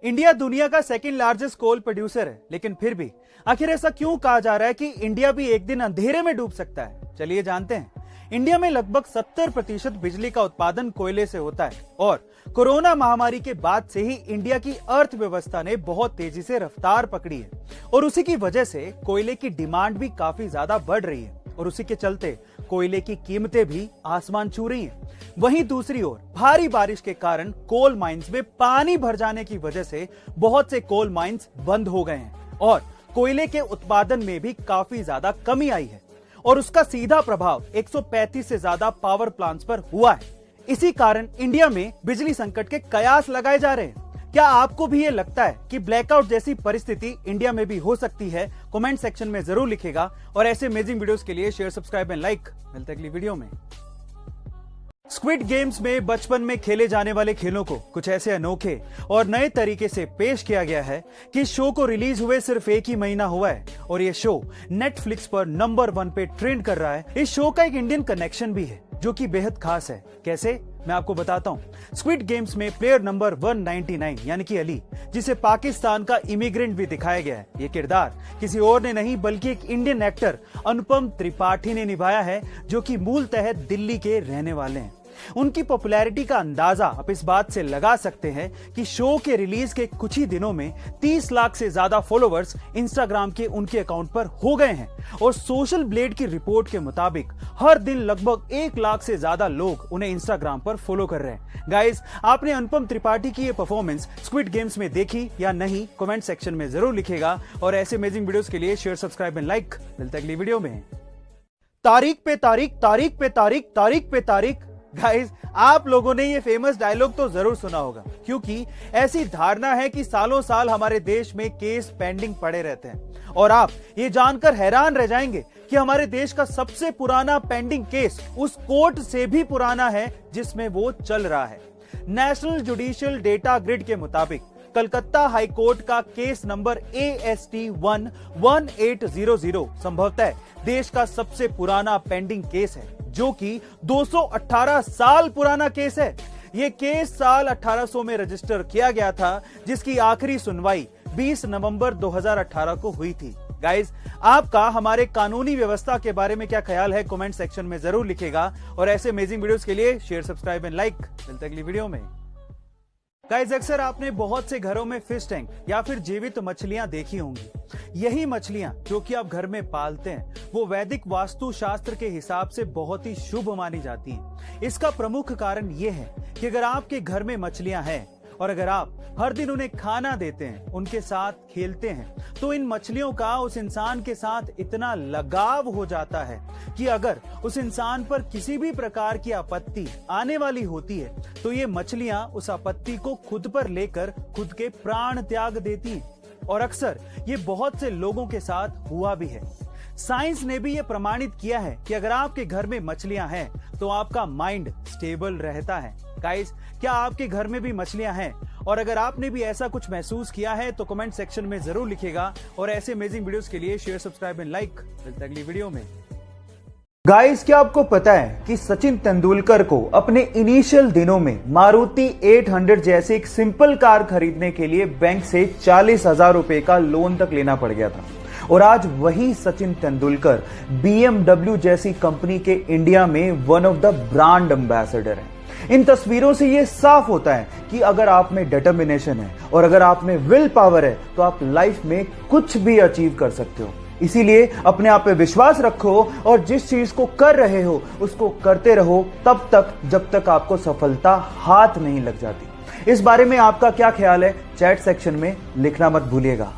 India दुनिया का second largest कोल producer है, लेकिन फिर भी आखिर ऐसा क्यों कहा जा रहा है कि इंडिया भी एक दिन अंधेरे में डूब सकता है? चलिए जानते हैं। इंडिया में लगभग 70% बिजली का उत्पादन कोयले से होता है और कोरोना महामारी के बाद से ही इंडिया की अर्थव्यवस्था ने बहुत तेजी से रफ्तार पकड़ी है और उसी की वजह से कोयले की डिमांड भी काफी ज्यादा बढ़ रही है और उसी के चलते कोयले की कीमतें भी आसमान छू रही हैं। वहीं दूसरी ओर भारी बारिश के कारण कोल माइंस में पानी भर जाने की वजह से बहुत से कोल माइंस बंद हो गए हैं और कोयले के उत्पादन में भी काफी ज्यादा कमी आई है और उसका सीधा प्रभाव 135 से ज्यादा पावर प्लांट्स पर हुआ है। इसी कारण इंडिया में बिजली संकट के कयास लगाए जा रहे हैं। क्या आपको भी ये लगता है कि ब्लैकआउट जैसी परिस्थिति इंडिया में भी हो सकती है? कमेंट सेक्शन में जरूर लिखेगा और ऐसे अमेजिंग वीडियोस के लिए शेयर, सब्सक्राइब एंड लाइक। मिलते हैं अगली वीडियो में। स्क्विड गेम्स में बचपन में खेले जाने वाले खेलों को कुछ ऐसे अनोखे और नए तरीके से पेश किया गया है कि शो को रिलीज हुए सिर्फ एक ही महीना हुआ है और ये शो नेटफ्लिक्स पर नंबर 1 पे ट्रेंड कर रहा है। इस शो का एक इंडियन कनेक्शन भी है जो कि बेहद खास है। कैसे, मैं आपको बताता हूँ। स्क्विड गेम्स में प्लेयर नंबर 199 यानी कि अली, जिसे पाकिस्तान का इमिग्रेंट भी दिखाया गया है, ये किरदार किसी और ने नहीं बल्कि एक इंडियन एक्टर अनुपम त्रिपाठी ने निभाया है, जो कि मूलतः दिल्ली के रहने वाले हैं। उनकी पॉपुलैरिटी का अंदाजा आप इस बात से लगा सकते हैं कि शो के रिलीज के कुछ ही दिनों में 30 लाख से ज्यादा फॉलोवर्स इंस्टाग्राम के उनके अकाउंट पर हो गए हैं और सोशल ब्लेड की रिपोर्ट के मुताबिक हर दिन लगभग 1 लाख से ज्यादा लोग उन्हें इंस्टाग्राम पर फॉलो कर रहे हैं। गाइस, आपने अनुपम त्रिपाठी की ये परफॉर्मेंस स्क्विड गेम्स में देखी या नहीं? कमेंट सेक्शन में जरूर लिखेगा और ऐसे अमेजिंग वीडियोस के लिए शेयर, सब्सक्राइब एंड लाइक। मिलते हैं अगली वीडियो में। तारीख पे तारीख, तारीख पे तारीख, तारीख पे तारीख। गाइस, आप लोगों ने ये फेमस डायलॉग तो जरूर सुना होगा, क्योंकि ऐसी धारणा है कि सालों साल हमारे देश में केस पेंडिंग पड़े रहते हैं और आप ये जानकर हैरान रह जाएंगे कि हमारे देश का सबसे पुराना पेंडिंग केस उस कोर्ट से भी पुराना है जिसमें वो चल रहा है। नेशनल जुडिशियल डेटा ग्रिड के मुताबिक कलकत्ता हाई कोर्ट का केस नंबर AST 11800 संभवतः देश का सबसे पुराना पेंडिंग केस है, जो कि 218 साल पुराना केस है। यह केस साल 1800 में रजिस्टर किया गया था, जिसकी आखिरी सुनवाई 20 नवंबर 2018 को हुई थी। गाइस, आपका हमारे कानूनी व्यवस्था के बारे में क्या ख्याल है? कमेंट सेक्शन में जरूर लिखेगा और ऐसे अमेजिंग वीडियोस के लिए शेयर, सब्सक्राइब एंड लाइक। मिलते हैं अगली वीडियो में। गाइस, अक्सर आपने बहुत से घरों में फिश टैंक या फिर जीवित मछलियां देखी होंगी। यही मछलियां जो कि आप घर में पालते हैं, वो वैदिक वास्तु शास्त्र के हिसाब से बहुत ही शुभ मानी जाती हैं। इसका प्रमुख कारण ये है कि अगर आपके घर में मछलियां हैं और अगर आप हर दिन उन्हें खाना देते हैं, उनके साथ खेलते हैं, तो इन मछलियों का उस इंसान के साथ इतना लगाव हो जाता है कि अगर उस इंसान पर किसी भी प्रकार की आपत्ति आने वाली होती है तो ये मछलियां उस आपत्ति को खुद पर लेकर खुद के प्राण त्याग देती हैं और अक्सर ये बहुत से लोगों के साथ हुआ भी है। साइंस ने भी ये प्रमाणित किया है कि अगर आपके घर में मछलियां हैं तो आपका माइंड स्टेबल रहता है। गाइस, क्या आपके घर में भी मछलियां हैं? और अगर आपने भी ऐसा कुछ महसूस किया है तो कमेंट सेक्शन में जरूर लिखेगा और ऐसे अमेजिंग वीडियोस के लिए शेयर, सब्सक्राइब एंड लाइक। मिलते हैं अगली वीडियो में। गाइस, क्या आपको पता है कि सचिन तेंदुलकर को अपने इनिशियल दिनों में मारुति 800 जैसी एक सिंपल कार खरीदने के लिए बैंक से 40,000 रुपए का लोन तक लेना पड़ गया था और आज वही सचिन तेंदुलकर BMW जैसी कंपनी के इंडिया में one of the brand ambassador हैं। इन तस्वीरों से यह साफ होता है कि अगर आप में डिटर्मिनेशन है और अगर आप में विल पावर है तो आप लाइफ में कुछ भी अचीव कर सकते हो। इसीलिए अपने आप पे विश्वास रखो और जिस चीज को कर रहे हो उसको करते रहो तब तक जब तक आपको सफलता हाथ नहीं लग जाती। इस बारे में आपका क्या ख्याल है? चैट सेक्शन में लिखना मत भूलिएगा।